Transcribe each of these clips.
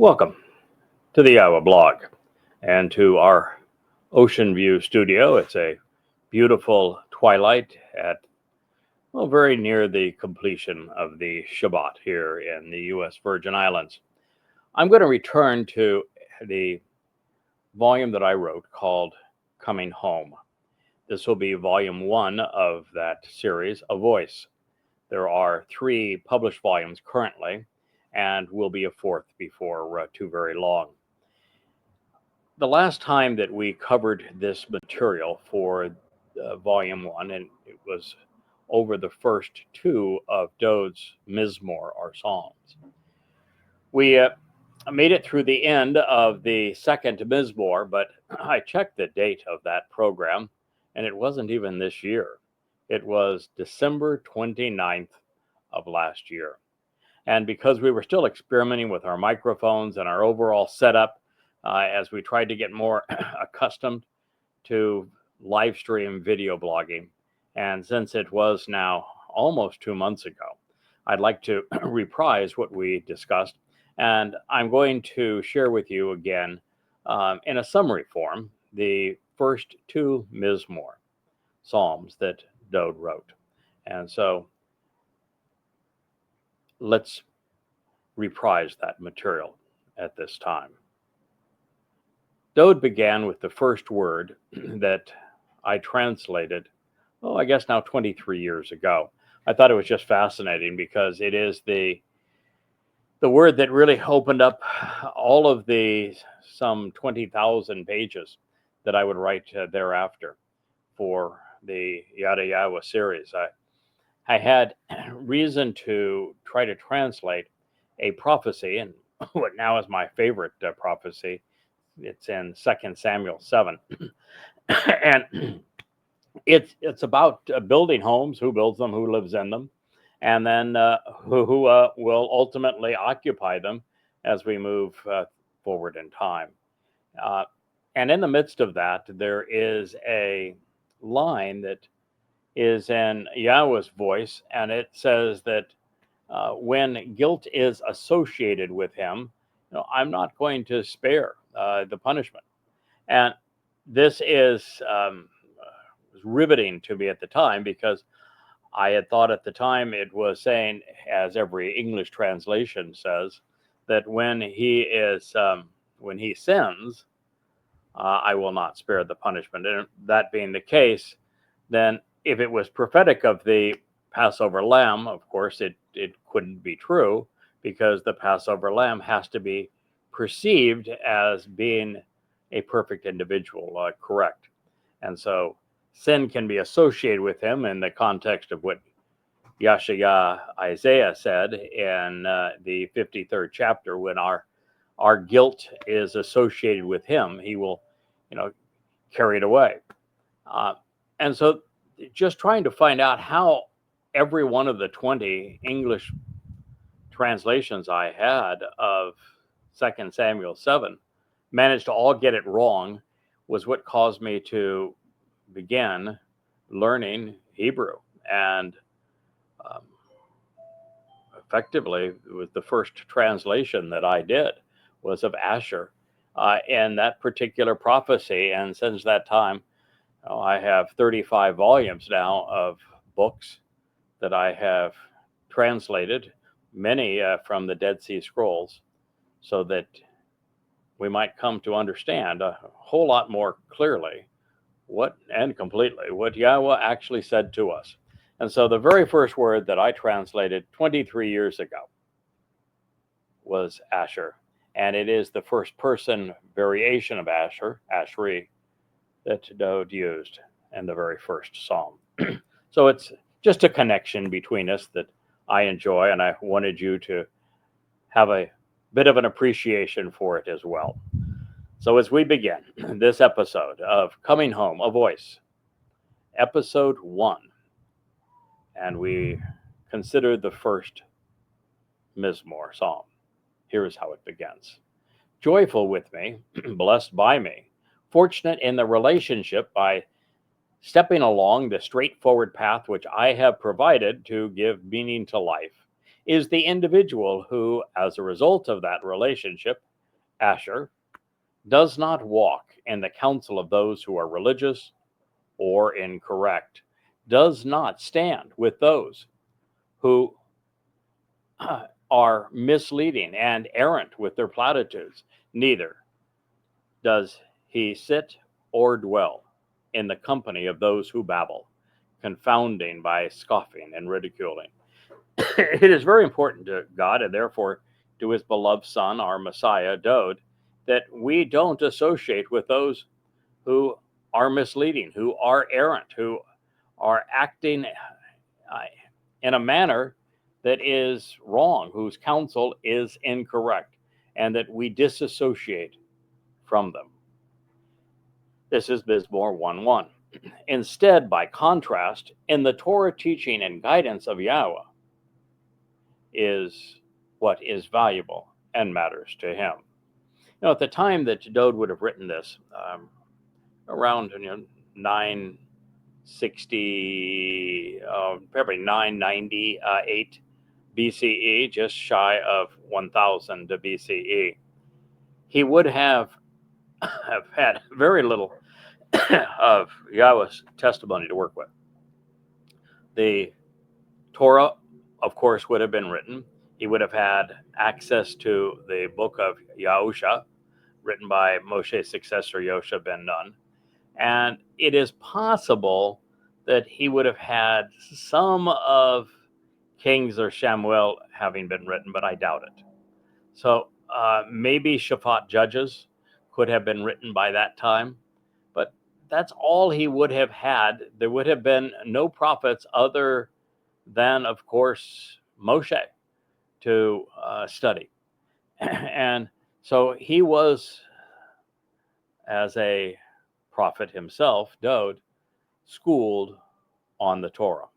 Welcome to the YAHOWAH blog and to our Ocean View studio. It's a beautiful twilight at, very near the completion of the Shabat here in the U.S. Virgin Islands. I'm going to return to the volume that I wrote called Coming Home. This will be volume 1 of that series, A Voice. There are 3 published volumes currently, and will be a 4th before too very long. The last time that we covered this material for volume 1, and it was over the first 2 of Dode's Mizmowr, or Psalms. We made it through the end of the second Mizmowr, but I checked the date of that program, and it wasn't even this year. It was December 29th of last year. And because we were still experimenting with our microphones and our overall setup, as we tried to get more accustomed to live stream video blogging, and since it was now almost 2 months ago, I'd like to reprise what we discussed. And I'm going to share with you again, in a summary form, the first 2 Mizmowr Psalms that Dode wrote. And so let's reprise that material at this time. Dode began with the first word that I translated, I guess now 23 years ago. I thought it was just fascinating because it is the word that really opened up all of the some 20,000 pages that I would write thereafter for the Yada Yahowah series. I had reason to try to translate a prophecy, and what now is my favorite prophecy. It's in 2 Samuel 7. And it's about building homes, who builds them, who lives in them, and then who will ultimately occupy them as we move forward in time. And in the midst of that, there is a line that is in Yahweh's voice, and it says that when guilt is associated with him, I'm not going to spare the punishment. And this is riveting to me at the time, because I had thought at the time it was saying, as every English translation says, that when he sins, I will not spare the punishment. And that being the case, then if it was prophetic of the Passover lamb, of course, it couldn't be true, because the Passover lamb has to be perceived as being a perfect individual, correct. And so sin can be associated with him in the context of what Isaiah said in the 53rd chapter, when our guilt is associated with him, he will, carry it away. And so just trying to find out how every one of the 20 English translations I had of 2 Samuel 7 managed to all get it wrong was what caused me to begin learning Hebrew. And effectively, it was the first translation that I did was of Asher in that particular prophecy. And since that time, I have 35 volumes now of books that I have translated, many from the Dead Sea Scrolls, so that we might come to understand a whole lot more clearly and completely what Yahweh actually said to us. And so the very first word that I translated 23 years ago was Asher. And it is the first person variation of Asher, Ashri, that Dode used in the very first psalm. So it's just a connection between us that I enjoy, and I wanted you to have a bit of an appreciation for it as well. So as we begin this episode of Coming Home, A Voice, episode 1, and we consider the first Mizmowr psalm. Here is how it begins. Joyful with me, blessed by me, fortunate in the relationship by stepping along the straightforward path which I have provided to give meaning to life, is the individual who, as a result of that relationship, Asher, does not walk in the counsel of those who are religious or incorrect, does not stand with those who are misleading and errant with their platitudes, neither does he sit or dwell in the company of those who babble, confounding by scoffing and ridiculing. It is very important to God, and therefore to his beloved Son, our Messiah, Dode, that we don't associate with those who are misleading, who are errant, who are acting in a manner that is wrong, whose counsel is incorrect, and that we disassociate from them. This is Mizmowr 1:1. Instead, by contrast, in the Torah teaching and guidance of Yahowah is what is valuable and matters to him. At the time that Dode would have written this, around 960, probably 998 BCE, just shy of 1000 BCE, he would have had very little of Yahweh's testimony to work with. The Torah, of course, would have been written. He would have had access to the book of Yahusha, written by Moshe's successor, Yosha ben Nun. And it is possible that he would have had some of Kings or Shamuel having been written, but I doubt it. So maybe Shaphat Judges could have been written by that time, but that's all he would have had. There would have been no prophets other than, of course, Moshe to study. And so he was, as a prophet himself, Dode, schooled on the Torah.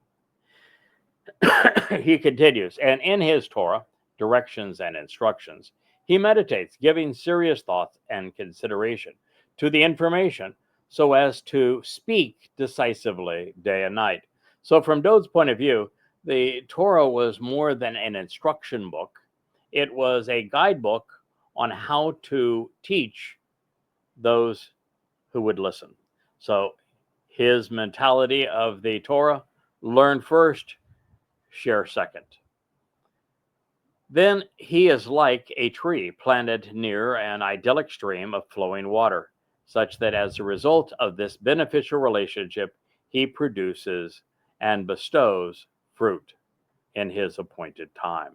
He continues, and in his Torah, directions and instructions, he meditates, giving serious thoughts and consideration to the information so as to speak decisively day and night. So from Dode's point of view, the Torah was more than an instruction book. It was a guidebook on how to teach those who would listen. So his mentality of the Torah: learn first, share second. Then he is like a tree planted near an idyllic stream of flowing water, such that as a result of this beneficial relationship, he produces and bestows fruit in his appointed time.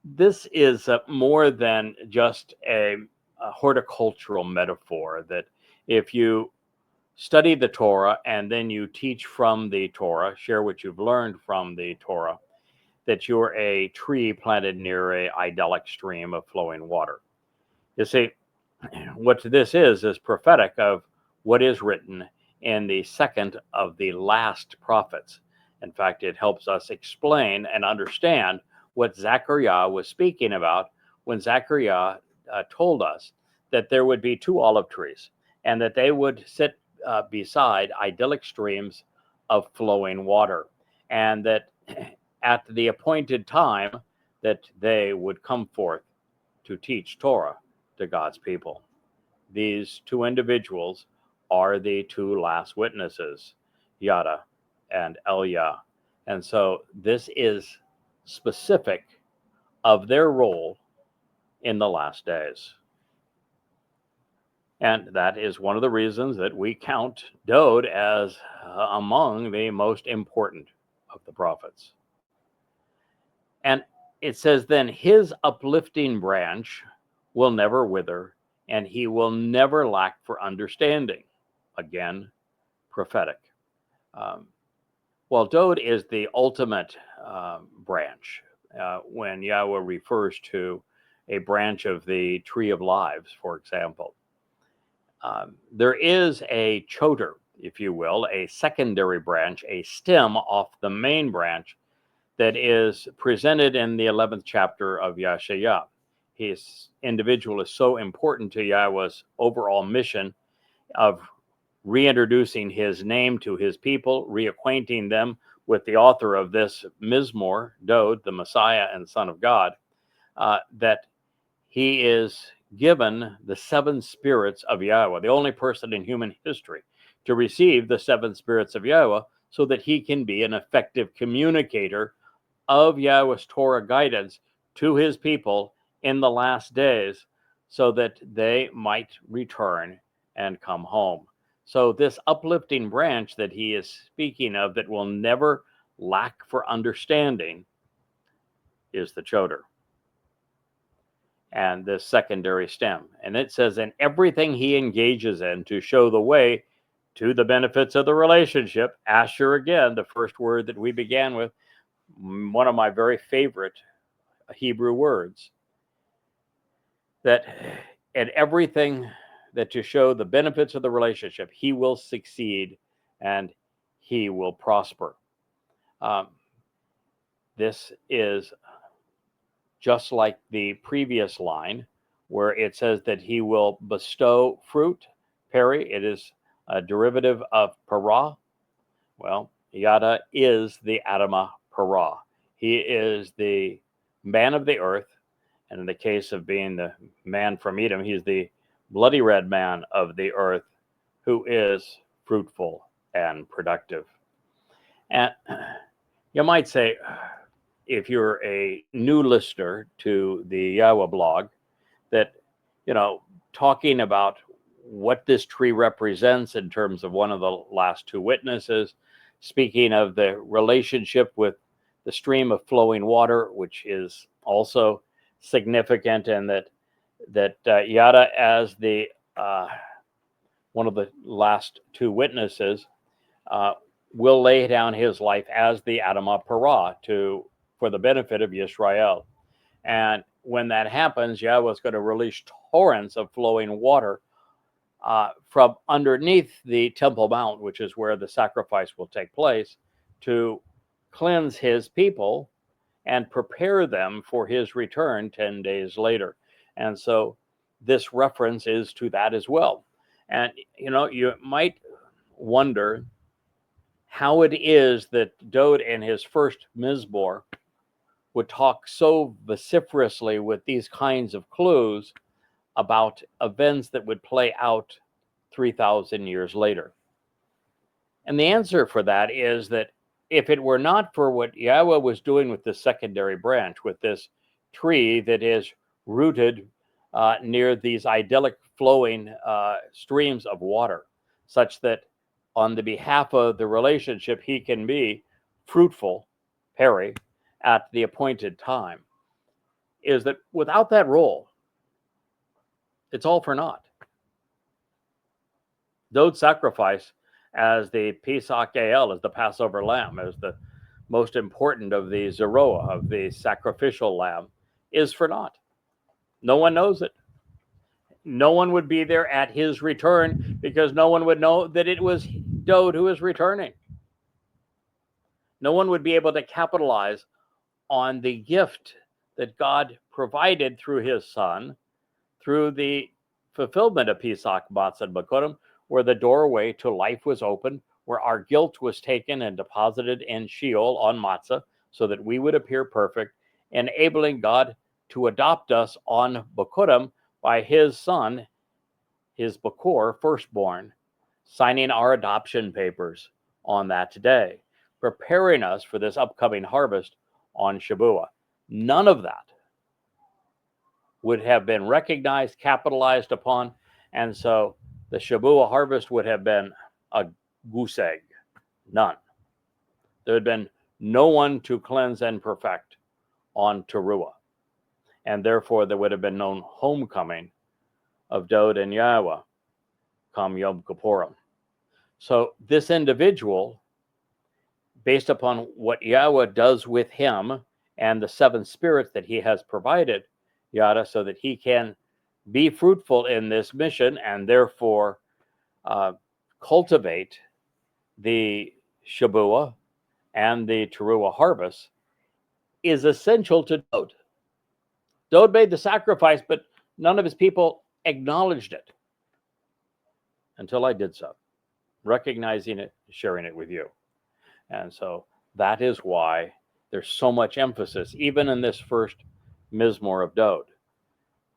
This is more than just a horticultural metaphor, that if you study the Torah and then you teach from the Torah, share what you've learned from the Torah, that you're a tree planted near an idyllic stream of flowing water. You see, what this is prophetic of what is written in the second of the last prophets. In fact, it helps us explain and understand what Zechariah was speaking about when Zechariah told us that there would be two olive trees and that they would sit beside idyllic streams of flowing water, and that at the appointed time that they would come forth to teach Torah to God's people. These two individuals are the two last witnesses, Yada and Elia. And so this is specific of their role in the last days. And that is one of the reasons that we count Dode as among the most important of the prophets. And it says, then his uplifting branch will never wither, and he will never lack for understanding. Again, prophetic. Well, Dode is the ultimate branch. When Yahweh refers to a branch of the tree of lives, for example, there is a choder, if you will, a secondary branch, a stem off the main branch that is presented in the 11th chapter of Yahshua. His individual is so important to Yahweh's overall mission of reintroducing his name to his people, reacquainting them with the author of this Mizmowr, Dode, the Messiah and Son of God, that he is given the seven spirits of Yahweh, the only person in human history to receive the seven spirits of Yahweh, so that he can be an effective communicator of Yahweh's Torah guidance to his people in the last days, so that they might return and come home. So this uplifting branch that he is speaking of, that will never lack for understanding, is the Choder, and this secondary stem. And it says, in everything he engages in to show the way to the benefits of the relationship. Asher, again, the first word that we began with, one of my very favorite Hebrew words, that in everything that to show the benefits of the relationship, he will succeed and he will prosper. This is just like the previous line, where it says that he will bestow fruit, peri. It is a derivative of para. Well, Yada is the Adamah para. He is the man of the earth, and in the case of being the man from Edom, he's the bloody red man of the earth, who is fruitful and productive. And you might say, if you're a new listener to the YAHOWAH blog, that, talking about what this tree represents in terms of one of the last two witnesses, speaking of the relationship with the stream of flowing water, which is also significant, and that Yada, as the one of the last two witnesses, will lay down his life as the Adamah Parah for the benefit of Yisrael. And when that happens, Yahweh is going to release torrents of flowing water from underneath the Temple Mount, which is where the sacrifice will take place, to cleanse his people and prepare them for his return 10 days later. And so this reference is to that as well. And, you might wonder how it is that Dode in his first Mizmowr would talk so vociferously with these kinds of clues about events that would play out 3,000 years later. And the answer for that is that if it were not for what Yahweh was doing with this secondary branch, with this tree that is rooted near these idyllic flowing streams of water, such that on the behalf of the relationship, he can be fruitful, peri, at the appointed time, is that without that role, it's all for naught. Dode's sacrifice as the Pesach El, as the Passover lamb, as the most important of the Zeroah, of the sacrificial lamb, is for naught. No one knows it. No one would be there at his return, because no one would know that it was Dode who is returning. No one would be able to capitalize on the gift that God provided through his son, through the fulfillment of Pesach, Matzah, and Bakurim, where the doorway to life was opened, where our guilt was taken and deposited in Sheol on Matzah, so that we would appear perfect, enabling God to adopt us on Bakurim by his son, his Bakor, firstborn, signing our adoption papers on that day, preparing us for this upcoming harvest on Shabuah. None of that would have been recognized, capitalized upon, and so the Shabuah harvest would have been a goose egg. None. There had been no one to cleanse and perfect on Towrah, and therefore there would have been no homecoming of Dode and Yahweh come Yom Kippurim. So this individual, based upon what Yahweh does with him and the seven spirits that he has provided, Yada, so that he can be fruitful in this mission and therefore cultivate the Shabuah and the Towrah harvest, is essential to Dode. Dode made the sacrifice, but none of his people acknowledged it until I did so, recognizing it, sharing it with you. And so that is why there's so much emphasis, even in this first Mizmowr of Dode,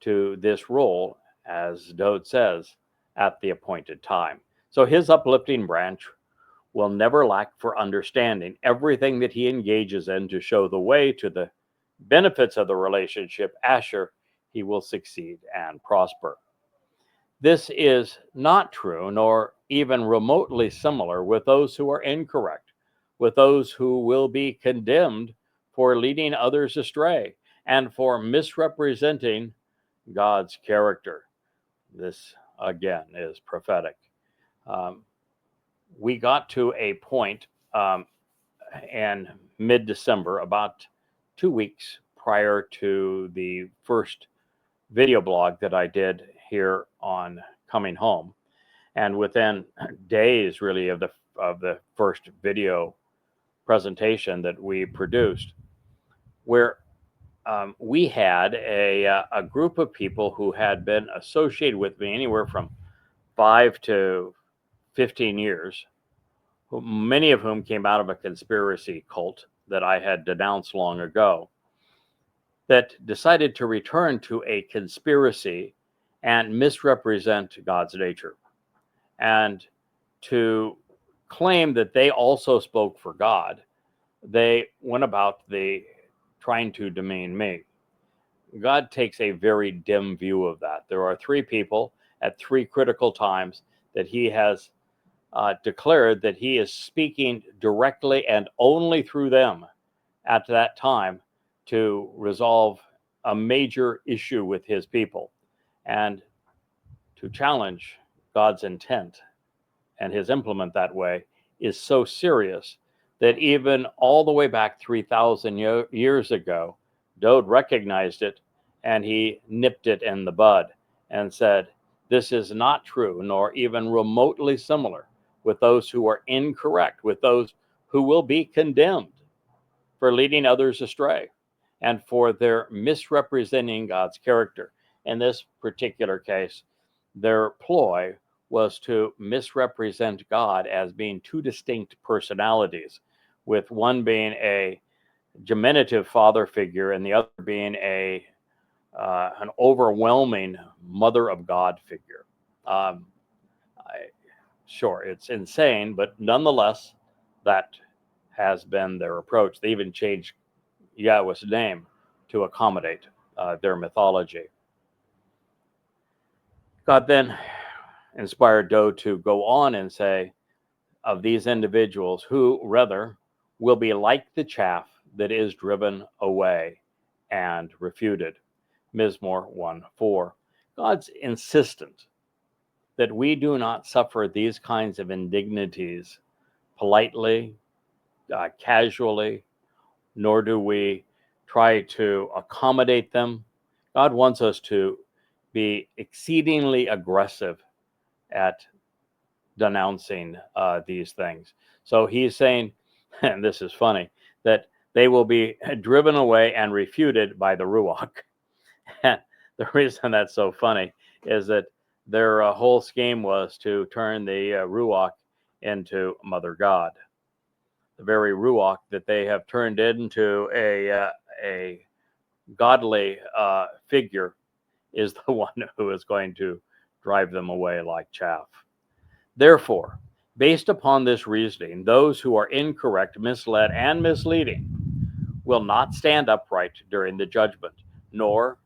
to this role, as Dode says, at the appointed time. So his uplifting branch will never lack for understanding everything that he engages in to show the way to the benefits of the relationship. Asher, he will succeed and prosper. This is not true, nor even remotely similar with those who are incorrect, with those who will be condemned for leading others astray and for misrepresenting God's character. This, again, is prophetic. We got to a point in mid-December, about 2 weeks prior to the first video blog that I did here on coming home, and within days really of the first video presentation that we produced, where we had a group of people who had been associated with me anywhere from 5 to 15 years, many of whom came out of a conspiracy cult that I had denounced long ago, that decided to return to a conspiracy and misrepresent God's nature, and to claim that they also spoke for God. They went about trying to demean me. God takes a very dim view of that. There are 3 people at 3 critical times that he has declared that he is speaking directly and only through them at that time to resolve a major issue with his people and to challenge God's intent and his implement that way is so serious that even all the way back 3,000 years ago, Dode recognized it and he nipped it in the bud and said, this is not true, nor even remotely similar with those who are incorrect, with those who will be condemned for leading others astray and for their misrepresenting God's character. In this particular case, their ploy was to misrepresent God as being 2 distinct personalities, with one being a diminutive father figure and the other being an overwhelming mother of God figure. Sure, it's insane, but nonetheless, that has been their approach. They even changed Yahweh's name to accommodate their mythology. God then inspired Dode to go on and say of these individuals who rather will be like the chaff that is driven away and refuted. Mizmowr 1:4. God's insistent that we do not suffer these kinds of indignities politely, casually, nor do we try to accommodate them. God wants us to be exceedingly aggressive at denouncing these things. So he's saying, and this is funny, that they will be driven away and refuted by the Ruach. And the reason that's so funny is that their whole scheme was to turn the Ruach into Mother God. The very Ruach that they have turned into a godly figure is the one who is going to drive them away like chaff. Therefore, based upon this reasoning, those who are incorrect, misled, and misleading will not stand upright during the judgment, nor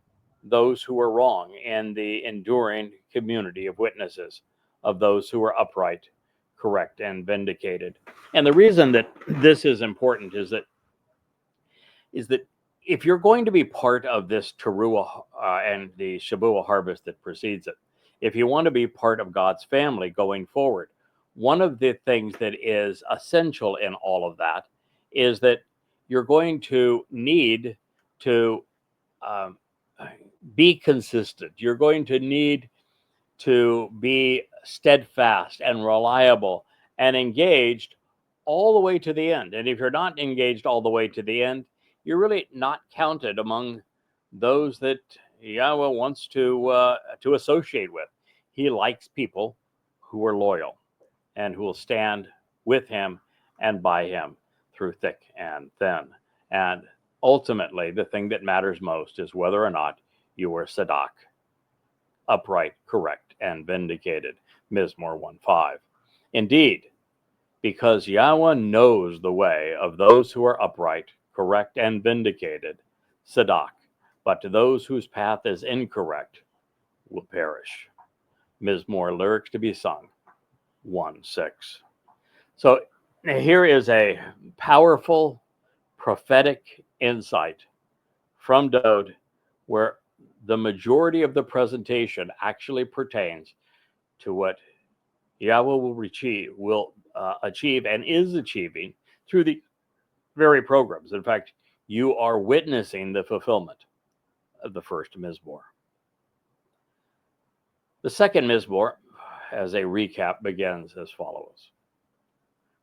those who are wrong in the enduring community of witnesses of those who are upright, correct, and vindicated. And the reason that this is important is that if you're going to be part of this Towrah and the Shabat harvest that precedes it, if you want to be part of God's family going forward, one of the things that is essential in all of that is that you're going to need to be consistent. You're going to need to be steadfast and reliable and engaged all the way to the end. And if you're not engaged all the way to the end, you're really not counted among those that Yahweh wants to associate with. He likes people who are loyal and who will stand with him and by him through thick and thin. And ultimately, the thing that matters most is whether or not you are Sadak. upright, correct, and vindicated. Mizmowr 1:5. Indeed, because Yahweh knows the way of those who are upright, correct, and vindicated, Sadak, but to those whose path is incorrect will perish. Mizmowr lyrics to be sung 1:6. So here is a powerful prophetic insight from Dode where the majority of the presentation actually pertains to what Yahweh will achieve and is achieving through the very programs. In fact, you are witnessing the fulfillment of the first Mizmowr. The second Mizmowr, as a recap, begins as follows.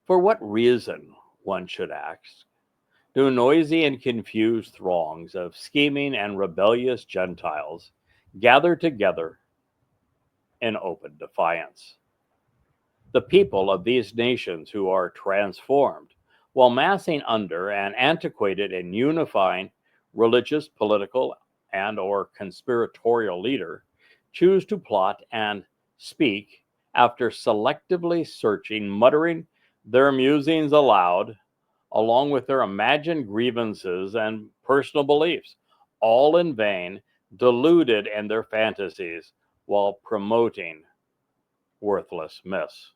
For what reason, one should ask, do noisy and confused throngs of scheming and rebellious Gentiles gather together in open defiance? The people of these nations who are transformed, while massing under an antiquated and unifying religious, political, and or conspiratorial leader, choose to plot and speak after selectively searching, muttering their musings aloud, along with their imagined grievances and personal beliefs, all in vain, deluded in their fantasies while promoting worthless myths.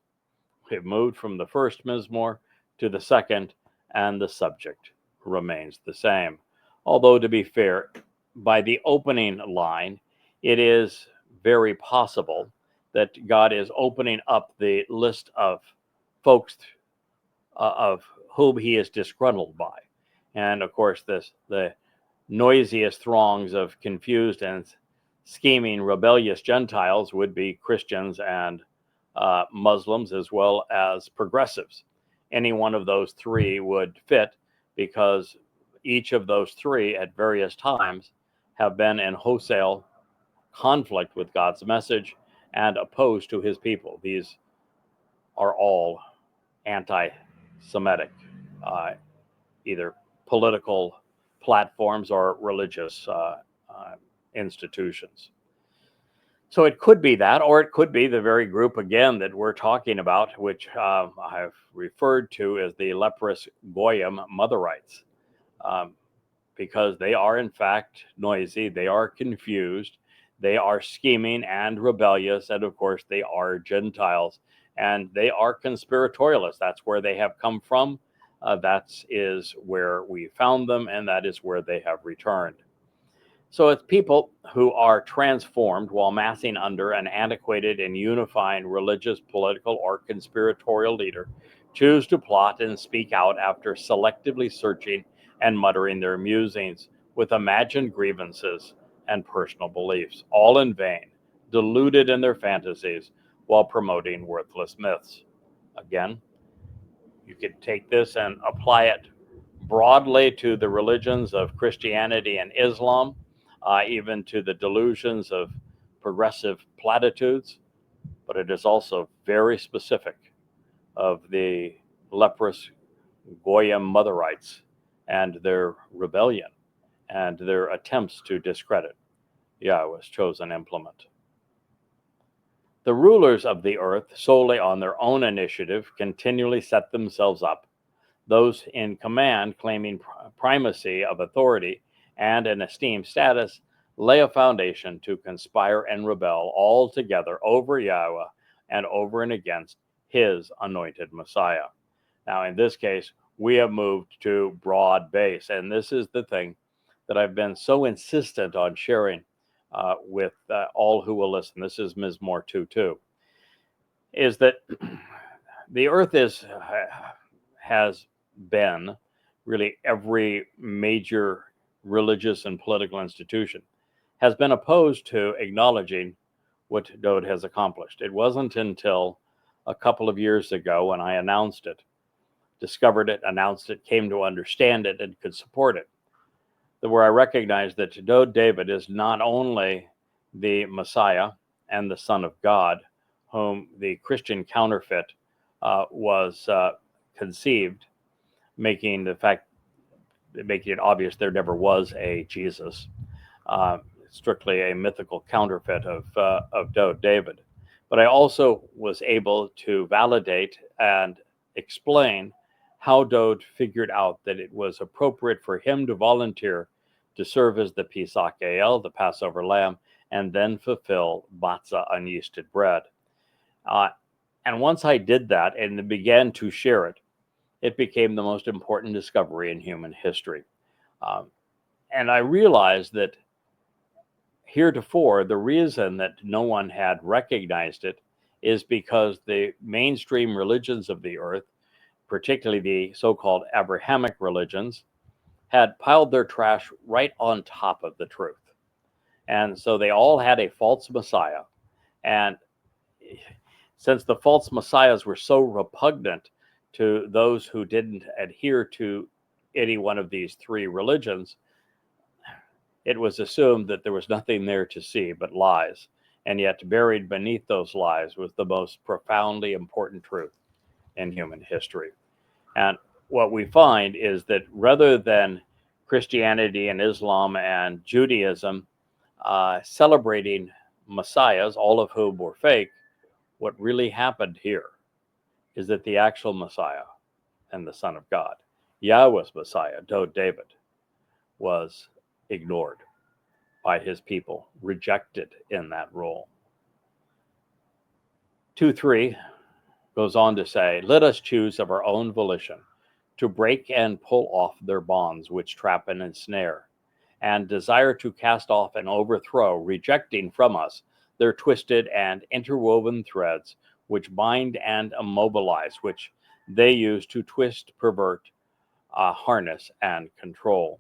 We've moved from the first Mizmowr to the second, and the subject remains the same. Although, to be fair, by the opening line, it is very possible that God is opening up the list of folks of whom he is disgruntled by. And of course, the noisiest throngs of confused and scheming rebellious Gentiles would be Christians and Muslims, as well as progressives. Any one of those three would fit, because each of those three at various times have been in wholesale conflict with God's message and opposed to his people. These are all anti-Semitic, either political platforms or religious institutions. So it could be that, or it could be the very group again that we're talking about, which I've referred to as the leprous Goyim Motherites, because they are in fact noisy, they are confused, they are scheming and rebellious, and of course they are Gentiles, and they are conspiratorialists. That's where they have come from. That is where we found them, and that is where they have returned. So it's people who are transformed while massing under an antiquated and unifying religious, political, or conspiratorial leader, choose to plot and speak out after selectively searching and muttering their musings with imagined grievances and personal beliefs, all in vain, deluded in their fantasies while promoting worthless myths. Again, you could take this and apply it broadly to the religions of Christianity and Islam, even to the delusions of progressive platitudes, but it is also very specific of the leprous Goyim Motherites and their rebellion and their attempts to discredit Yahweh's chosen implement. The rulers of the earth, solely on their own initiative, continually set themselves up. Those in command, claiming primacy of authority and an esteemed status, lay a foundation to conspire and rebel all together over Yahweh and over and against his anointed Messiah. Now, in this case, we have moved to broad base, and this is the thing that I've been so insistent on sharing with all who will listen. This is Mizmowr 2:2, is that the earth has been really every major religious and political institution has been opposed to acknowledging what Dode has accomplished. It wasn't until a couple of years ago when I announced it, discovered it, announced it, came to understand it, and could support it, that where I recognized that Dode David is not only the Messiah and the Son of God, whom the Christian counterfeit was conceived, making it obvious there never was a Jesus. strictly a mythical counterfeit of David. But I also was able to validate and explain how Dode figured out that it was appropriate for him to volunteer to serve as the Pesach El, the Passover lamb, and then fulfill matzah, unyeasted bread. And once I did that and began to share it, it became the most important discovery in human history. And I realized that heretofore, the reason that no one had recognized it is because the mainstream religions of the earth, particularly the so-called Abrahamic religions, had piled their trash right on top of the truth. And so they all had a false Messiah. And since the false messiahs were so repugnant to those who didn't adhere to any one of these three religions, it was assumed that there was nothing there to see but lies. And yet buried beneath those lies was the most profoundly important truth in human history. And what we find is that rather than Christianity and Islam and Judaism celebrating messiahs, all of whom were fake, what really happened here is that the actual Messiah and the Son of God, Yahweh's Messiah, David, was ignored by his people, rejected in that role. 2:3 goes on to say, let us choose of our own volition to break and pull off their bonds which trap and ensnare, and desire to cast off and overthrow, rejecting from us their twisted and interwoven threads, which bind and immobilize, which they use to twist, pervert, harness, and control.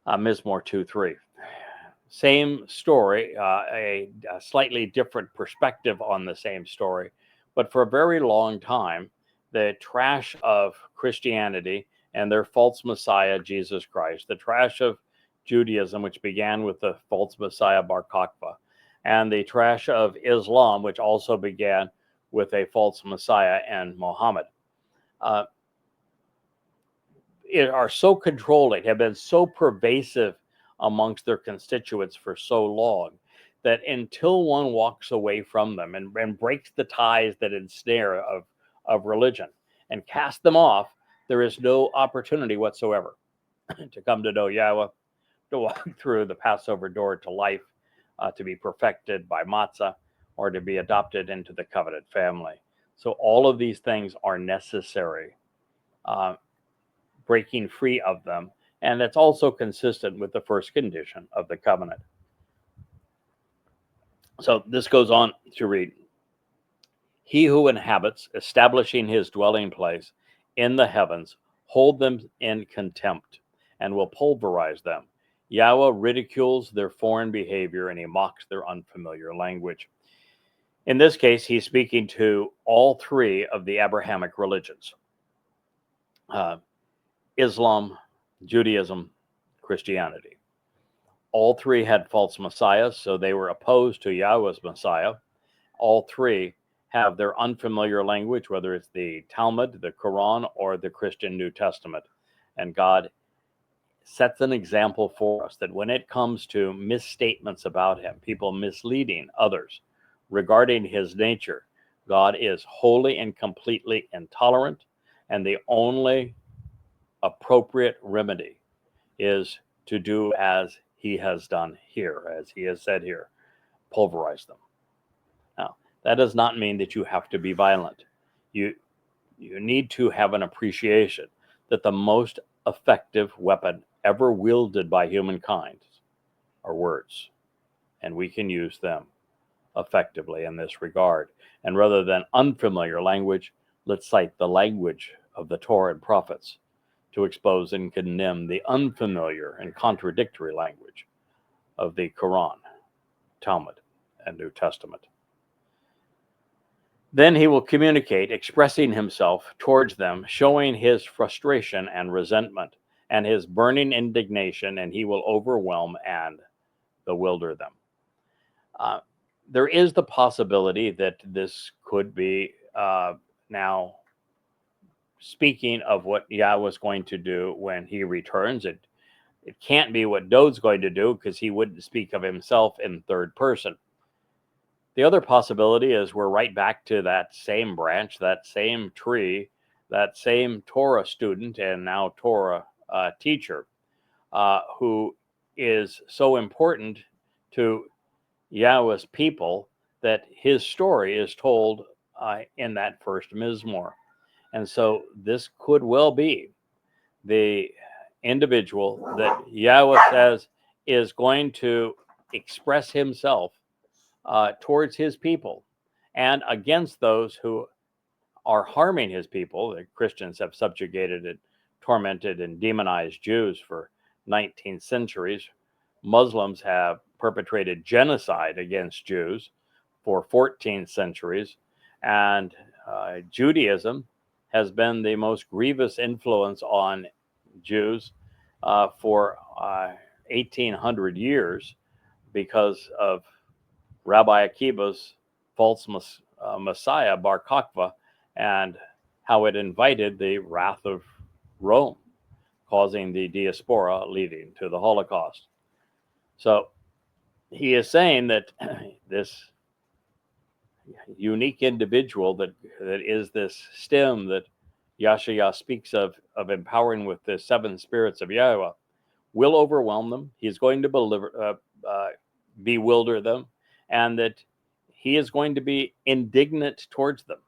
Mizmowr 2:3. Same story, a slightly different perspective on the same story, but for a very long time, the trash of Christianity and their false Messiah, Jesus Christ, the trash of Judaism, which began with the false Messiah, Bar Kokhba, and the trash of Islam, which also began with a false Messiah and Muhammad, are so controlling, have been so pervasive amongst their constituents for so long that until one walks away from them and breaks the ties that ensnare of religion and cast them off, there is no opportunity whatsoever to come to know Yahweh, to walk through the Passover door to life, to be perfected by matzah, or to be adopted into the covenant family. So all of these things are necessary, breaking free of them, and it's also consistent with the first condition of the covenant. So this goes on to read, he who inhabits, establishing his dwelling place in the heavens, hold them in contempt and will pulverize them. Yahweh ridicules their foreign behavior and he mocks their unfamiliar language. In this case, he's speaking to all three of the Abrahamic religions, Islam, Judaism, Christianity. All three had false messiahs, so they were opposed to Yahweh's Messiah. All three have their unfamiliar language, whether it's the Talmud, the Quran, or the Christian New Testament. And God sets an example for us that when it comes to misstatements about him, people misleading others regarding his nature, God is wholly and completely intolerant, and the only appropriate remedy is to do as he has done here, as he has said here, pulverize them. Now, that does not mean that you have to be violent. You need to have an appreciation that the most effective weapon ever wielded by humankind are words, and we can use them effectively in this regard. And rather than unfamiliar language, let's cite the language of the Torah and prophets to expose and condemn the unfamiliar and contradictory language of the Quran, Talmud, and New Testament. Then he will communicate, expressing himself towards them, showing his frustration and resentment and his burning indignation, and he will overwhelm and bewilder them. There is the possibility that this could be now speaking of what Yahweh is going to do when he returns. it can't be what Dode's going to do because he wouldn't speak of himself in third person. The other possibility is we're right back to that same branch, that same tree, that same Torah student and now Torah teacher who is so important to Yahweh's people that his story is told in that first Mizmowr. And so this could well be the individual that Yahweh says is going to express himself towards his people and against those who are harming his people. The Christians have subjugated and tormented and demonized Jews for 19 centuries. Muslims have perpetrated genocide against Jews for 14 centuries. And Judaism has been the most grievous influence on Jews for 1,800 years because of Rabbi Akiva's false Messiah, Bar Kokhba, and how it invited the wrath of Rome, causing the diaspora, leading to the Holocaust. So he is saying that this unique individual that is this stem that Yahshua speaks of empowering with the seven spirits of Yahweh will overwhelm them. He's going to bewilder them, and that he is going to be indignant towards them.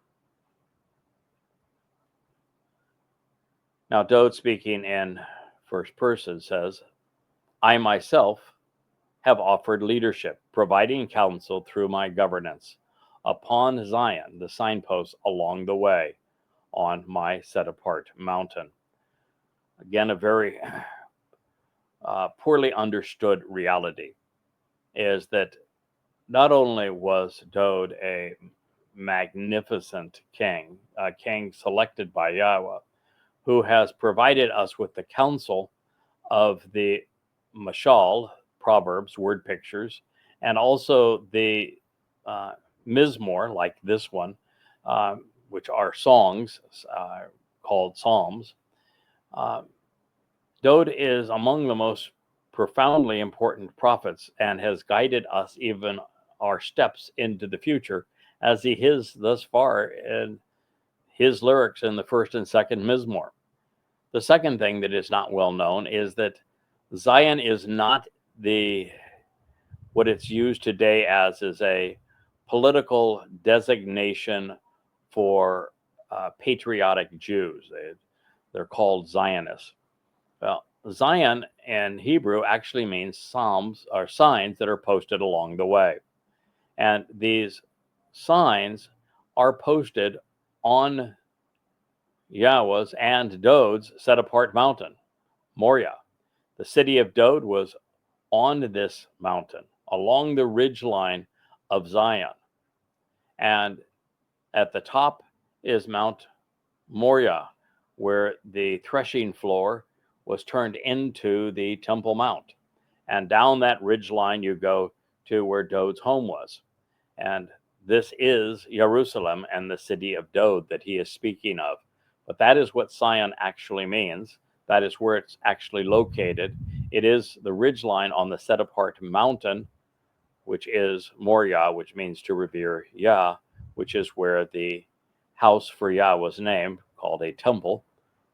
Now, Dode, speaking in first person, says, I myself have offered leadership, providing counsel through my governance upon Zion, the signpost along the way on my set-apart mountain. Again, a very poorly understood reality is that not only was Dode a magnificent king, a king selected by Yahweh, who has provided us with the counsel of the mashal, proverbs, word pictures, and also the Mizmowr, like this one, which are songs called psalms. Dode is among the most profoundly important prophets and has guided us, even our steps into the future, as he has thus far in his lyrics in the first and second Mizmowr. The second thing that is not well known is that Zion is not what it's used today as is a political designation for patriotic Jews. They're called Zionists. Well, Zion in Hebrew actually means psalms or signs that are posted along the way. And these signs are posted on Yahweh's and Dode's set-apart mountain, Moriah. The city of Dode was on this mountain, along the ridgeline of Zion. And at the top is Mount Moriah, where the threshing floor was turned into the Temple Mount. And down that ridgeline you go to where Dode's home was. And this is Jerusalem and the city of Dode that he is speaking of. But that is what Zion actually means. That is where it's actually located. It is the ridgeline on the set-apart mountain, which is Moriah, which means to revere Yah, which is where the house for Yah was named, called a temple,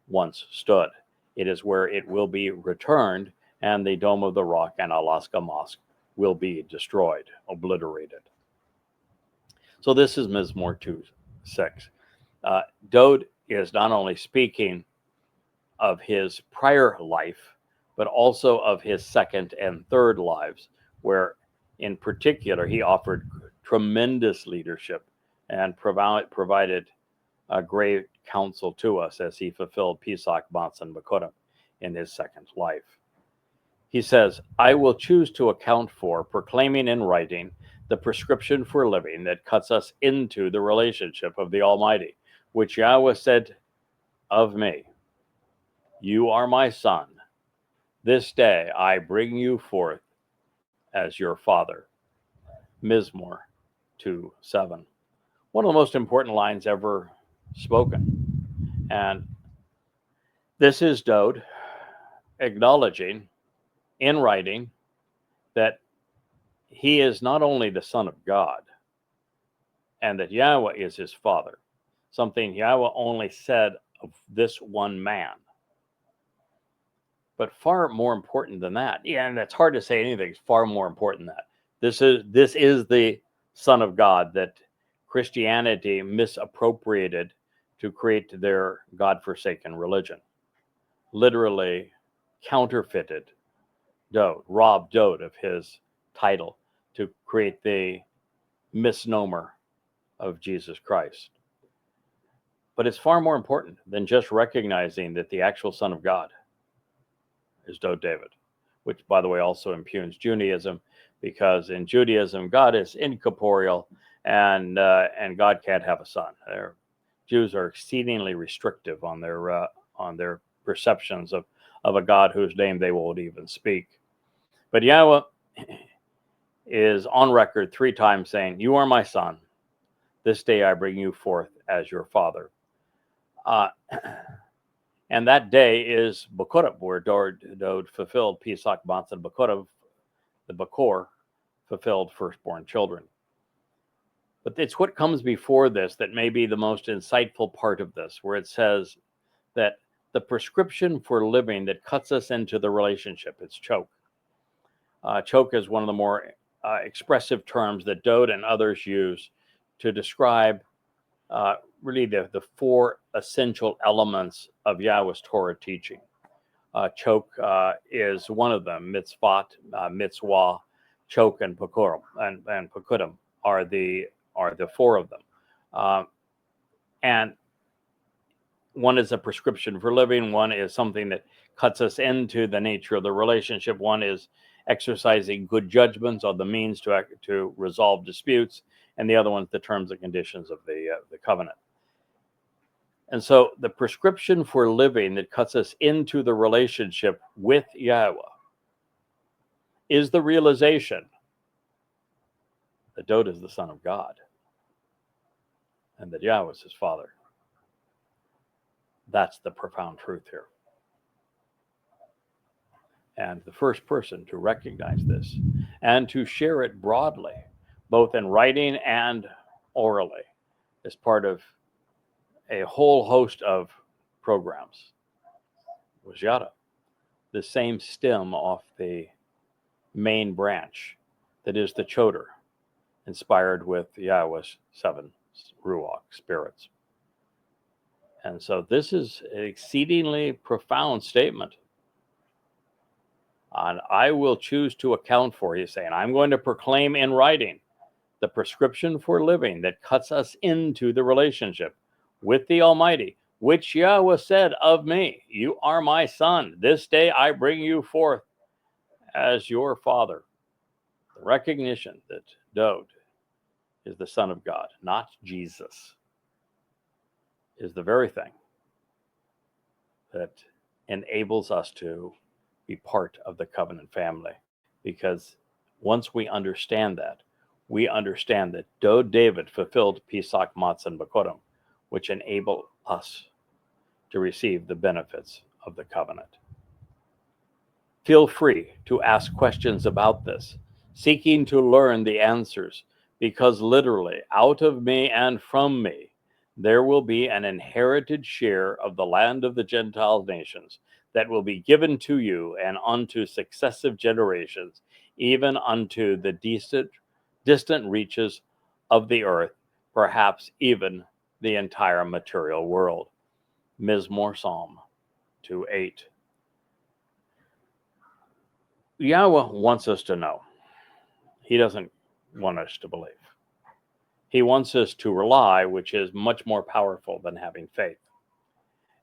once stood. It is where it will be returned, and the Dome of the Rock and Alaska Mosque will be destroyed, obliterated. So this is Mizmowr 2:6. Dode is not only speaking of his prior life, but also of his second and third lives, where in particular he offered tremendous leadership and provided a great counsel to us as he fulfilled Pesach, Matzah, and Bekurim in his second life. He says, I will choose to account for proclaiming in writing the prescription for living that cuts us into the relationship of the Almighty, which Yahweh said of me, you are my son. This day I bring you forth as your father. Mizmowr 2:7. One of the most important lines ever spoken. And this is Dode acknowledging in writing that he is not only the Son of God and that Yahweh is his Father, something Yahweh only said of this one man. But far more important than that, and it's hard to say anything far more important than that. This is the Son of God that Christianity misappropriated to create their God-forsaken religion. Literally counterfeited Dowd, robbed Dowd of his title to create the misnomer of Jesus Christ. But it's far more important than just recognizing that the actual Son of God is Dowd David, which, by the way, also impugns Judaism, because in Judaism, God is incorporeal, and God can't have a son. Jews are exceedingly restrictive on their perceptions of a God whose name they won't even speak. But Yahweh is on record 3 times saying, "You are my son. This day I bring you forth as your father." And that day is Bakurab, where Dowd fulfilled Pesach Matzah Bakurab, the Bakor, fulfilled firstborn children. But it's what comes before this that may be the most insightful part of this, where it says that the prescription for living that cuts us into the relationship, it's choke. Choke is one of the more expressive terms that Dowd and others use to describe really the 4 essential elements of Yahweh's Torah teaching. Choke is one of them. Mitzvot, mitzvah, choke, and pakurim, and pakudim are the 4 of them. And one is a prescription for living. One is something that cuts us into the nature of the relationship. One is exercising good judgments on the means to resolve disputes, and the other one's the terms and conditions of the covenant. And so the prescription for living that cuts us into the relationship with Yahweh is the realization that Dowd is the Son of God and that Yahweh is his Father. That's the profound truth here. And the first person to recognize this and to share it broadly, both in writing and orally, as part of a whole host of programs, was Yada, the same stem off the main branch that is the Choder, inspired with Yahweh's 7 Ruach spirits. And so this is an exceedingly profound statement. And I will choose to account for, he's saying, I'm going to proclaim in writing the prescription for living that cuts us into the relationship with the Almighty, which Yahweh said of me, "You are my son. This day I bring you forth as your father." The recognition that Dowd is the Son of God, not Jesus, is the very thing that enables us to be part of the covenant family. Because once we understand that Dowd David fulfilled Pesach Matzah and Bakurim, which enable us to receive the benefits of the covenant. Feel free to ask questions about this, seeking to learn the answers, because literally, out of me and from me, there will be an inherited share of the land of the Gentile nations that will be given to you and unto successive generations, even unto the distant reaches of the earth, perhaps even the entire material world. Mizmowr Psalm 2:8. Yahweh wants us to know. He doesn't want us to believe. He wants us to rely, which is much more powerful than having faith.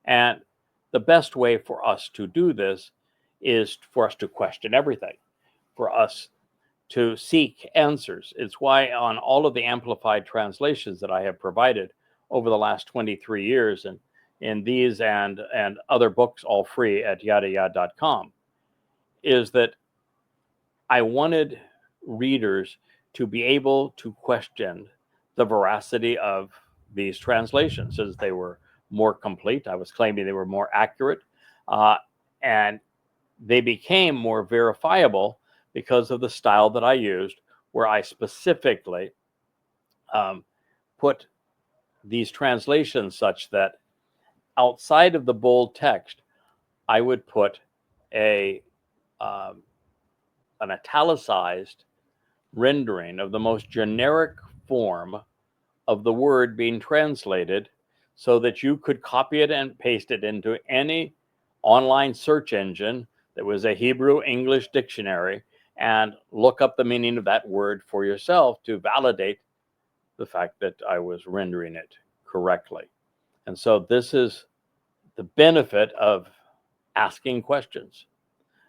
And the best way for us to do this is for us to question everything, for us to seek answers. It's why on all of the amplified translations that I have provided over the last 23 years, and in these and other books, all free at YAHOWAH.com, is that I wanted readers to be able to question the veracity of these translations, as they were more complete. I was claiming they were more accurate, and they became more verifiable because of the style that I used, where I specifically put these translations such that outside of the bold text, I would put an italicized rendering of the most generic form of the word being translated, so that you could copy it and paste it into any online search engine that was a Hebrew English dictionary and look up the meaning of that word for yourself to validate the fact that I was rendering it correctly. And so this is the benefit of asking questions.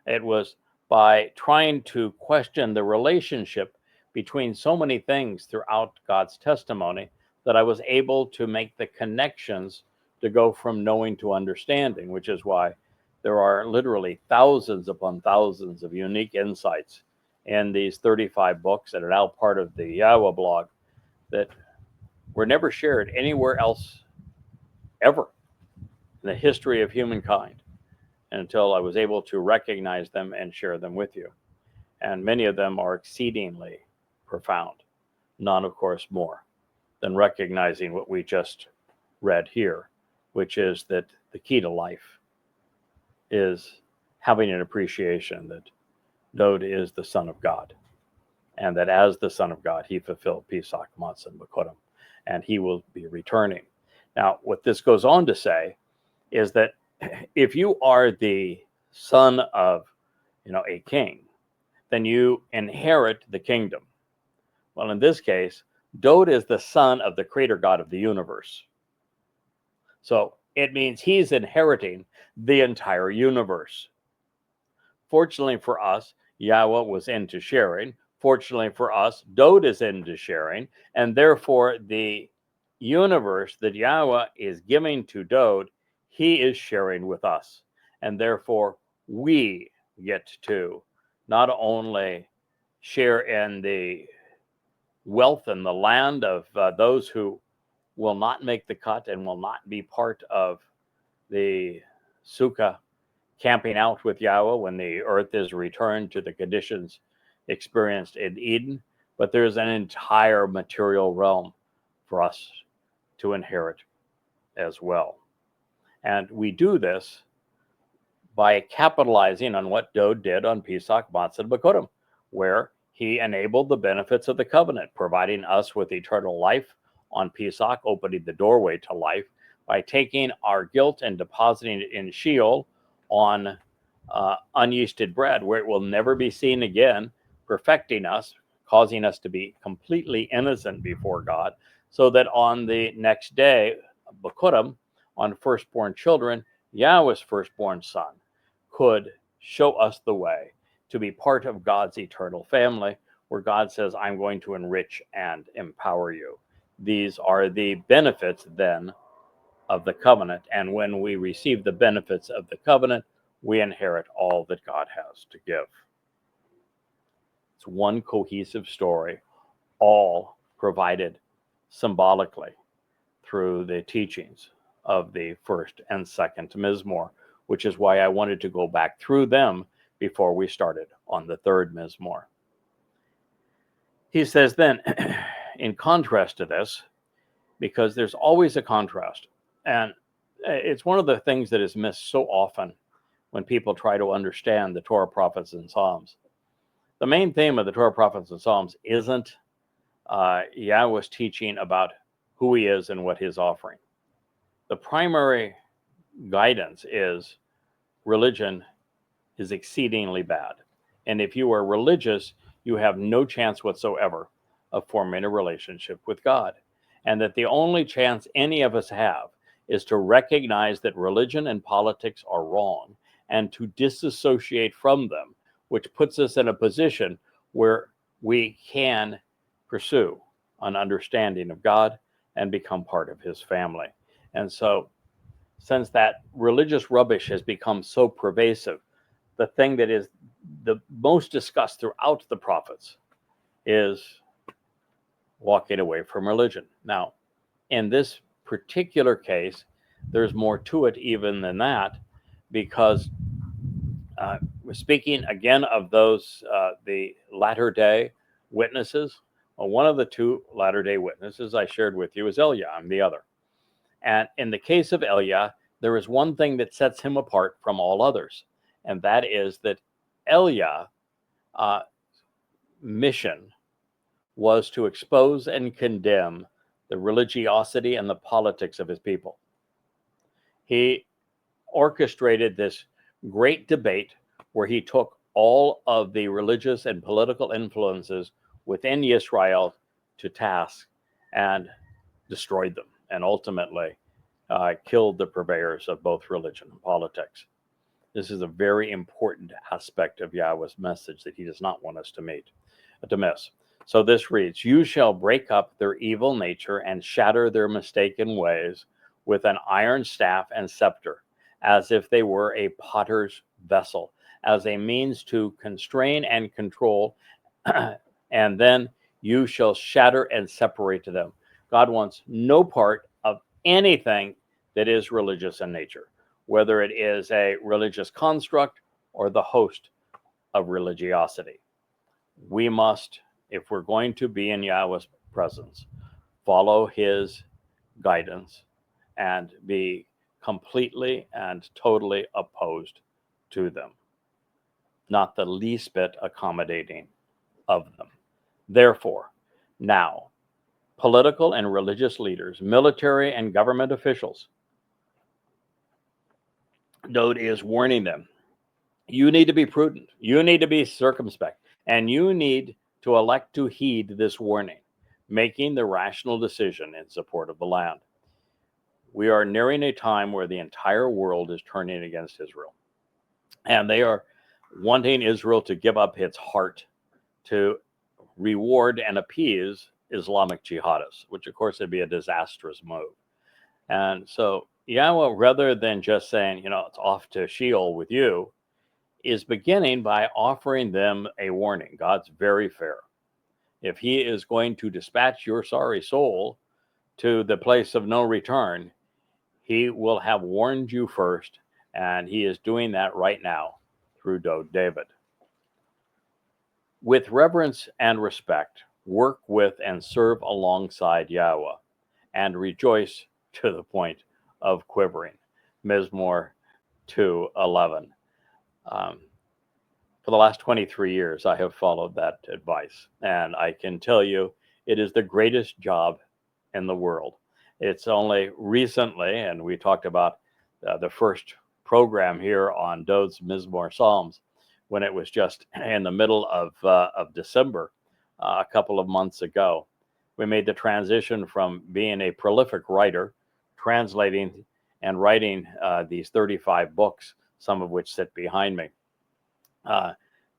It was by trying to question the relationship between so many things throughout God's testimony that I was able to make the connections to go from knowing to understanding, which is why there are literally thousands upon thousands of unique insights in these 35 books that are now part of the YAHOWAH blog that were never shared anywhere else ever in the history of humankind until I was able to recognize them and share them with you. And many of them are exceedingly profound. None, of course, more than recognizing what we just read here, which is that the key to life is having an appreciation that Dod is the Son of God, and that as the Son of God, he fulfilled Pesach, Matzah, and Bekurim, and he will be returning. Now, what this goes on to say is that if you are the son of, a king, then you inherit the kingdom. Well, in this case, Dod is the son of the creator God of the universe. So it means he's inheriting the entire universe. Fortunately for us, Yahweh was into sharing. Fortunately for us, Dod is into sharing. And therefore, the universe that Yahweh is giving to Dod, he is sharing with us. And therefore, we get to not only share in the wealth and the land of those who will not make the cut and will not be part of the Sukkah camping out with Yahweh when the earth is returned to the conditions experienced in Eden, but there's an entire material realm for us to inherit as well. And we do this by capitalizing on what Dod did on Pesach, Matzah, and Bekurim, where he enabled the benefits of the covenant, providing us with eternal life on Pesach, opening the doorway to life by taking our guilt and depositing it in Sheol on unyeasted bread, where it will never be seen again, perfecting us, causing us to be completely innocent before God, so that on the next day, Bekurim, on firstborn children, Yahweh's firstborn son could show us the way to be part of God's eternal family, where God says, I'm going to enrich and empower you. These are the benefits then of the covenant. And when we receive the benefits of the covenant, we inherit all that God has to give. It's one cohesive story, all provided symbolically through the teachings of the first and second Mizmowr, which is why I wanted to go back through them before we started on the third Mizmowr. He says then, in contrast to this, because there's always a contrast, and it's one of the things that is missed so often when people try to understand the Torah, prophets, and Psalms. The main theme of the Torah, prophets, and Psalms isn't Yahweh's teaching about who he is and what he's offering. The primary guidance is religion is exceedingly bad. And if you are religious, you have no chance whatsoever of forming a relationship with God. And that the only chance any of us have is to recognize that religion and politics are wrong and to disassociate from them, which puts us in a position where we can pursue an understanding of God and become part of his family. And so, since that religious rubbish has become so pervasive, the thing that is the most discussed throughout the prophets is walking away from religion. Now, in this particular case, there's more to it even than that, because speaking again of those, the latter day witnesses, well, one of the two latter day witnesses I shared with you is Eliah. I'm the other. And in the case of Eliah, there is one thing that sets him apart from all others, and that is that Eliah's mission was to expose and condemn the religiosity and the politics of his people. He orchestrated this great debate where he took all of the religious and political influences within Israel to task and destroyed them, and ultimately killed the purveyors of both religion and politics. This is a very important aspect of Yahweh's message that he does not want us to miss. So this reads, "You shall break up their evil nature and shatter their mistaken ways with an iron staff and scepter, as if they were a potter's vessel, as a means to constrain and control, and then you shall shatter and separate them." God wants no part of anything that is religious in nature, whether it is a religious construct or the host of religiosity. We must, if we're going to be in Yahweh's presence, follow his guidance and be completely and totally opposed to them, not the least bit accommodating of them. Therefore, now, political and religious leaders, military and government officials, Dode is warning them, you need to be prudent, you need to be circumspect, and you need to elect to heed this warning, making the rational decision in support of the land. We are nearing a time where the entire world is turning against Israel, and they are wanting Israel to give up its heart to reward and appease Islamic jihadists, which of course would be a disastrous move. And so Yahweh, rather than just saying, it's off to Sheol with you, is beginning by offering them a warning. God's very fair. If he is going to dispatch your sorry soul to the place of no return, he will have warned you first, and he is doing that right now through David. With reverence and respect, work with and serve alongside Yahweh, and rejoice to the point of quivering. Mizmowr 2:11. For the last 23 years, I have followed that advice, and I can tell you it is the greatest job in the world. It's only recently, and we talked about the first program here on Dode's Mizmowr Psalms, when it was just in the middle of December, a couple of months ago. We made the transition from being a prolific writer, translating and writing these 35 books, some of which sit behind me,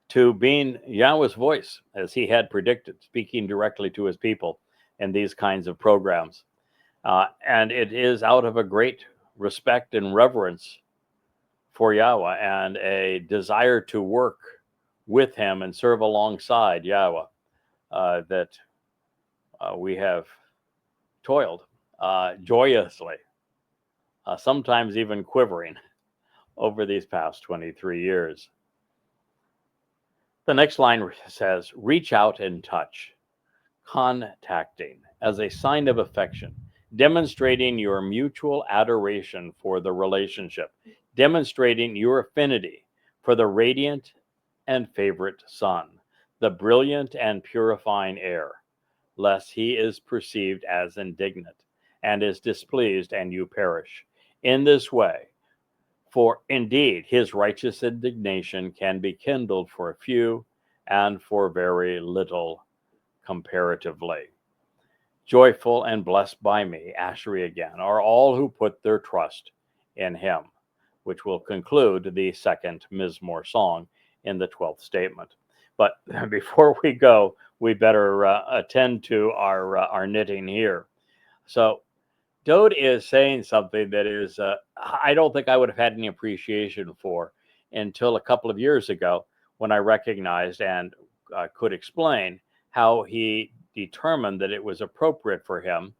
to being Yahweh's voice, as he had predicted, speaking directly to his people in these kinds of programs. And it is out of a great respect and reverence for Yahweh and a desire to work with him and serve alongside Yahweh that we have toiled joyously, sometimes even quivering, over these past 23 years. The next line says, reach out and touch, contacting as a sign of affection, demonstrating your mutual adoration for the relationship, demonstrating your affinity for the radiant and favorite sun, the brilliant and purifying air, lest he is perceived as indignant and is displeased and you perish. In this way, for indeed his righteous indignation can be kindled for a few and for very little comparatively. Joyful and blessed by me, Asheri again, are all who put their trust in him, which will conclude the second Mizmowr song in the 12th statement. But before we go, we better attend to our knitting here. So Dode is saying something that is, I don't think I would have had any appreciation for until a couple of years ago, when I recognized and could explain how he determined that it was appropriate for him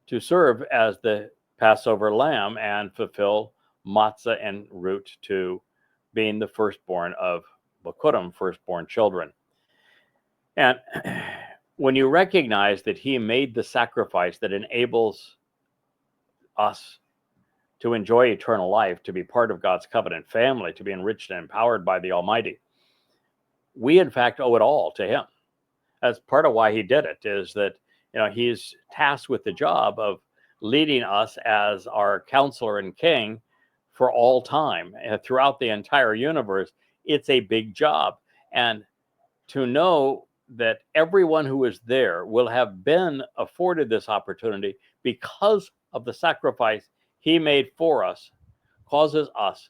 to serve as the Passover lamb and fulfill matzah en route to being the firstborn of Bakurim, firstborn children. And when you recognize that he made the sacrifice that enables us to enjoy eternal life, to be part of God's covenant family, to be enriched and empowered by the Almighty, we in fact owe it all to him. That's part of why he did it, is that he's tasked with the job of leading us as our counselor and king for all time and throughout the entire universe. It's a big job. And to know that everyone who is there will have been afforded this opportunity because of the sacrifice he made for us causes us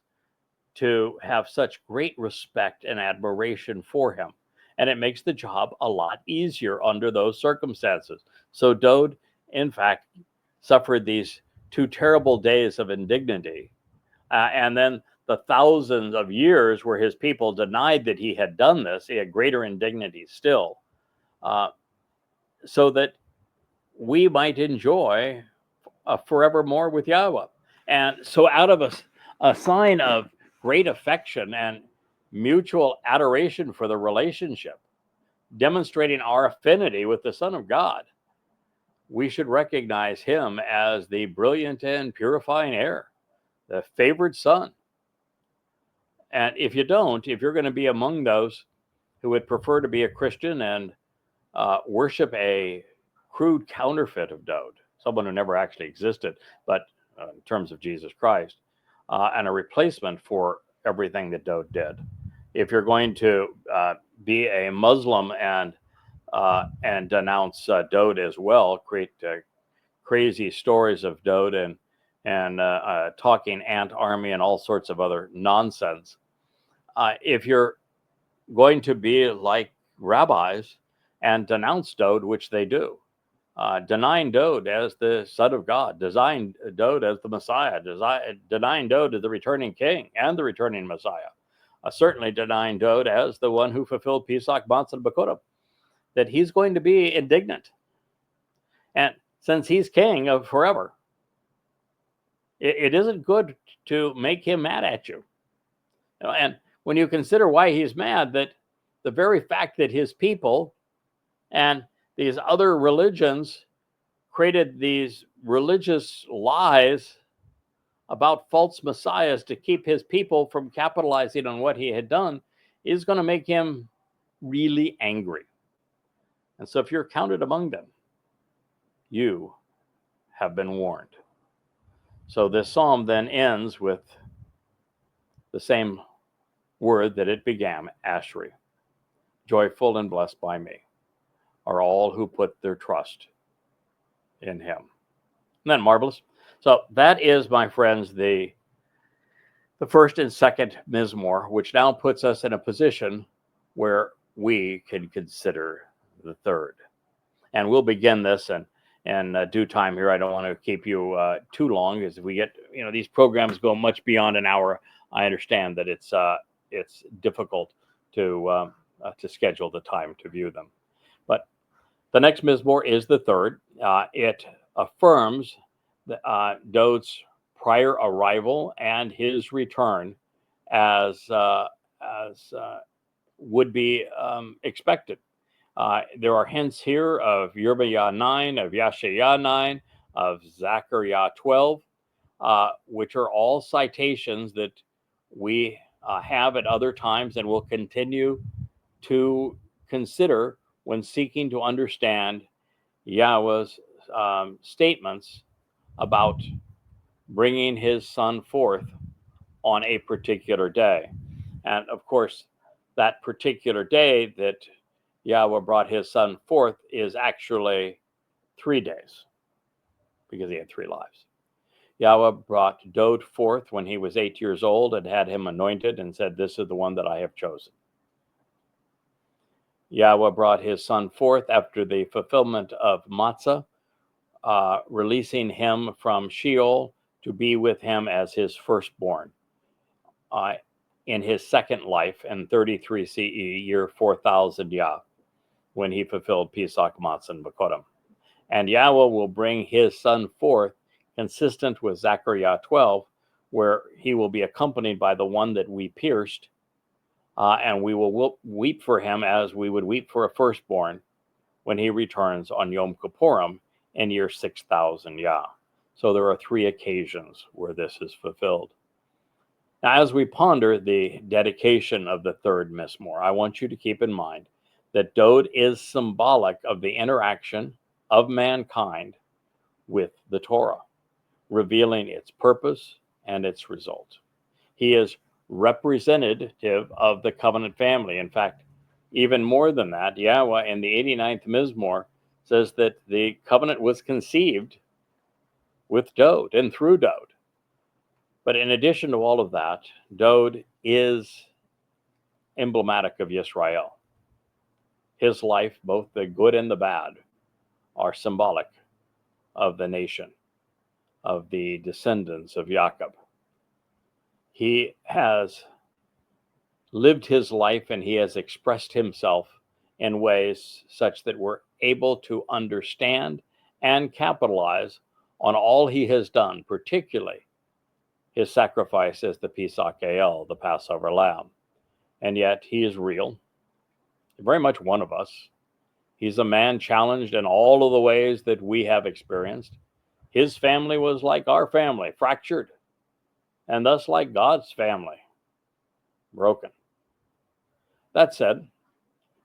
to have such great respect and admiration for him. And it makes the job a lot easier under those circumstances. So Dowd, in fact, suffered these 2 terrible days of indignity. And then the thousands of years where his people denied that he had done this, he had greater indignity still, so that we might enjoy forevermore with Yahweh. And so out of a sign of great affection and mutual adoration for the relationship, demonstrating our affinity with the Son of God, we should recognize him as the brilliant and purifying heir, the favored son. And if you're going to be among those who would prefer to be a Christian and worship a crude counterfeit of Dowd, someone who never actually existed, but in terms of Jesus Christ, and a replacement for everything that Dowd did. If you're going to be a Muslim and denounce Dowd as well, create crazy stories of Dowd and talking ant army and all sorts of other nonsense. If you're going to be like rabbis and denounce Dowd, which they do, denying Dowd as the Son of God, denying Dowd as the Messiah, denying Dowd as the returning king and the returning Messiah, certainly denying Dowd as the one who fulfilled Pesach, Matzah, and Bakurim, that he's going to be indignant. And since he's king of forever, it isn't good to make him mad at you. And when you consider why he's mad, that the very fact that his people and these other religions created these religious lies about false messiahs to keep his people from capitalizing on what he had done is going to make him really angry. And so if you're counted among them, you have been warned. So this psalm then ends with the same word that it began, Ashri. Joyful and blessed by me are all who put their trust in him. Isn't that marvelous? So that is, my friends, the first and second Mizmowr, which now puts us in a position where we can consider the third. And we'll begin this in due time here. I don't want to keep you too long, as if we get, these programs go much beyond an hour. I understand that it's difficult to schedule the time to view them. But the next Mizmowr is the third. It affirms Dowd's prior arrival and his return as would be expected. There are hints here of Yirmiyah 9, of Yashayah 9, of Zechariah 12, which are all citations that we have at other times and will continue to consider when seeking to understand Yahweh's statements about bringing his son forth on a particular day. And of course, that particular day that Yahweh brought his son forth is actually 3 days, because he had 3 lives. Yahweh brought Dowd forth when he was 8 years old and had him anointed and said, "This is the one that I have chosen." Yahweh brought his son forth after the fulfillment of Matzah, releasing him from Sheol to be with him as his firstborn in his second life in 33 CE, year 4000 Yah, when he fulfilled Pesach, Matzah, and Bakurim. And Yahweh will bring his son forth, consistent with Zechariah 12, where he will be accompanied by the one that we pierced, and we will weep for him as we would weep for a firstborn when he returns on Yom Kippurim in year 6000 Yah. So there are 3 occasions where this is fulfilled. Now, as we ponder the dedication of the 3rd Mizmowr, I want you to keep in mind that Dode is symbolic of the interaction of mankind with the Torah, revealing its purpose and its result. He is representative of the covenant family. In fact, even more than that, Yahowah in the 89th Mizmowr says that the covenant was conceived with Dode and through Dode. But in addition to all of that, Dode is emblematic of Yisrael. His life, both the good and the bad, are symbolic of the nation, of the descendants of Jacob. He has lived his life and he has expressed himself in ways such that we're able to understand and capitalize on all he has done, particularly his sacrifice as the Pesach El, the Passover lamb. And yet he is real, very much one of us. He's a man challenged in all of the ways that we have experienced. His family was like our family, fractured, and thus like God's family, broken. That said,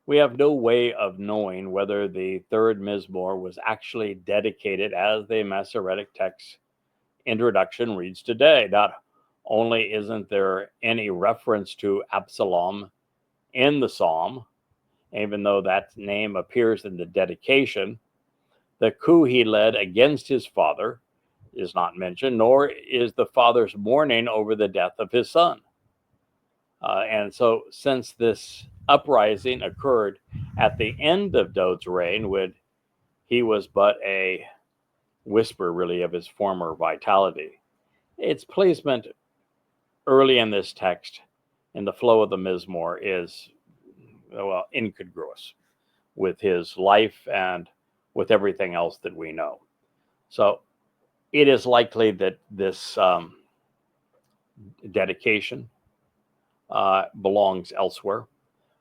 we have no way of knowing whether the 3rd Mizmowr was actually dedicated as the Masoretic text introduction reads today. Not only isn't there any reference to Absalom in the psalm, even though that name appears in the dedication, the coup he led against his father is not mentioned, nor is the father's mourning over the death of his son. And so since this uprising occurred at the end of Dode's reign, when he was but a whisper, really, of his former vitality, its placement early in this text, in the flow of the Mizmowr, is, well, incongruous with his life and with everything else that we know. So it is likely that this dedication belongs elsewhere.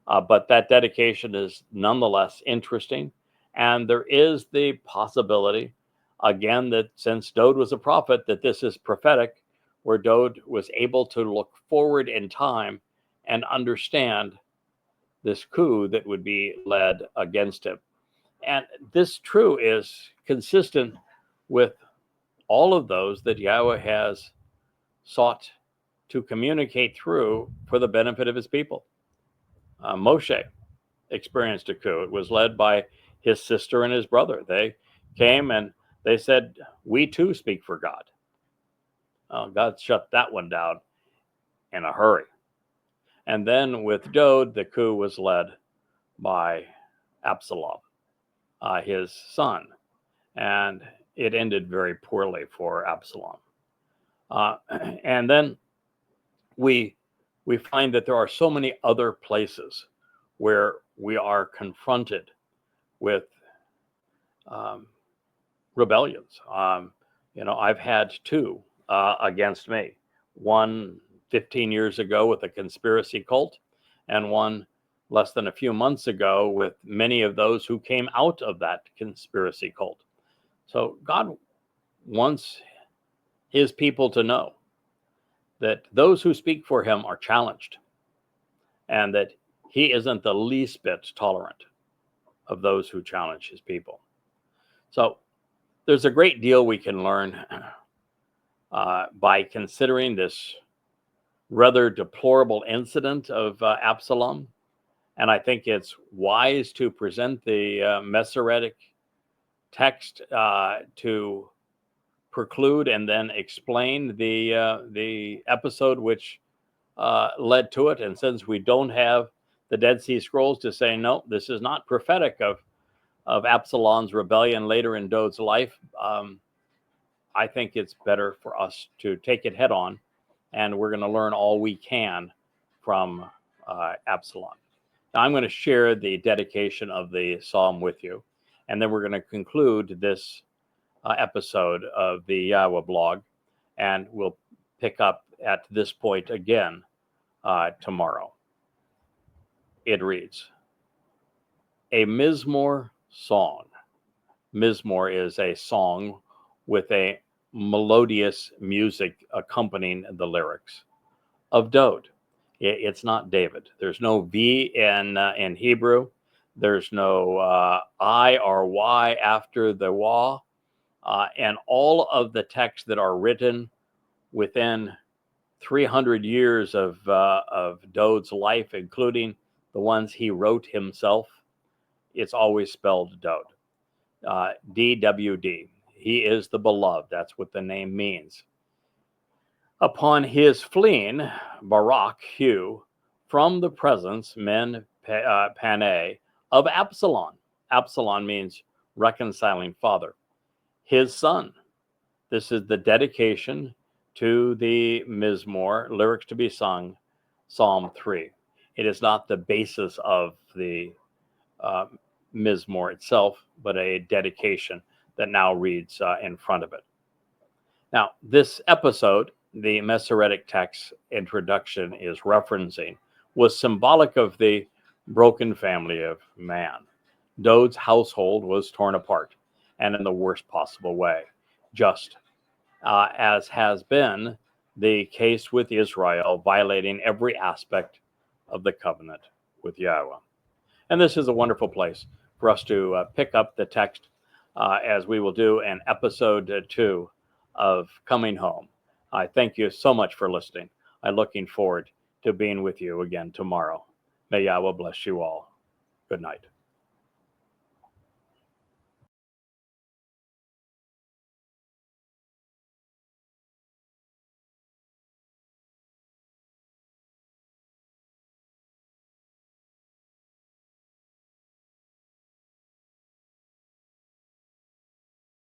But that dedication is nonetheless interesting. And there is the possibility, again, that since Dode was a prophet, that this is prophetic, where Dode was able to look forward in time and understand this coup that would be led against him. And this true is consistent with all of those that Yahowah has sought to communicate through for the benefit of his people. Moshe experienced a coup. It was led by his sister and his brother. They came and they said, "We too speak for God." God shut that one down in a hurry. And then with Dode, the coup was led by Absalom, his son, and it ended very poorly for Absalom. And then we find that there are so many other places where we are confronted with rebellions. I've had 2 against me. One 15 years ago with a conspiracy cult, and one less than a few months ago with many of those who came out of that conspiracy cult. So God wants his people to know that those who speak for him are challenged, and that he isn't the least bit tolerant of those who challenge his people. So there's a great deal we can learn by considering this rather deplorable incident of Absalom. And I think it's wise to present the Masoretic text to preclude and then explain the episode which led to it. And since we don't have the Dead Sea Scrolls to say, no, this is not prophetic of Absalom's rebellion later in Dode's life, I think it's better for us to take it head on, and we're going to learn all we can from Absalom. Now, I'm going to share the dedication of the psalm with you, and then we're going to conclude this episode of the Yahowah blog, and we'll pick up at this point again tomorrow. It reads, a Mizmowr song. Mizmowr is a song with a melodious music accompanying the lyrics of Dode. It's not David. There's no V in Hebrew. There's no I or Y after the Wah. And all of the texts that are written within 300 years of Dode's life, including the ones he wrote himself, it's always spelled Dode. DWD. He is the beloved. That's what the name means. Upon his fleeing, Barak, Hugh, from the presence, Panay, of Absalom. Absalom means reconciling father. His son. This is the dedication to the Mizmowr, lyrics to be sung, Psalm 3. It is not the basis of the Mizmowr itself, but a dedication that now reads in front of it. Now, this episode, the Masoretic text introduction is referencing, was symbolic of the broken family of man. Dode's household was torn apart, and in the worst possible way, just as has been the case with Israel, violating every aspect of the covenant with Yahowah. And this is a wonderful place for us to pick up the text as we will do in episode 2 of Coming Home. I thank you so much for listening. I'm looking forward to being with you again tomorrow. May Yahweh bless you all. Good night.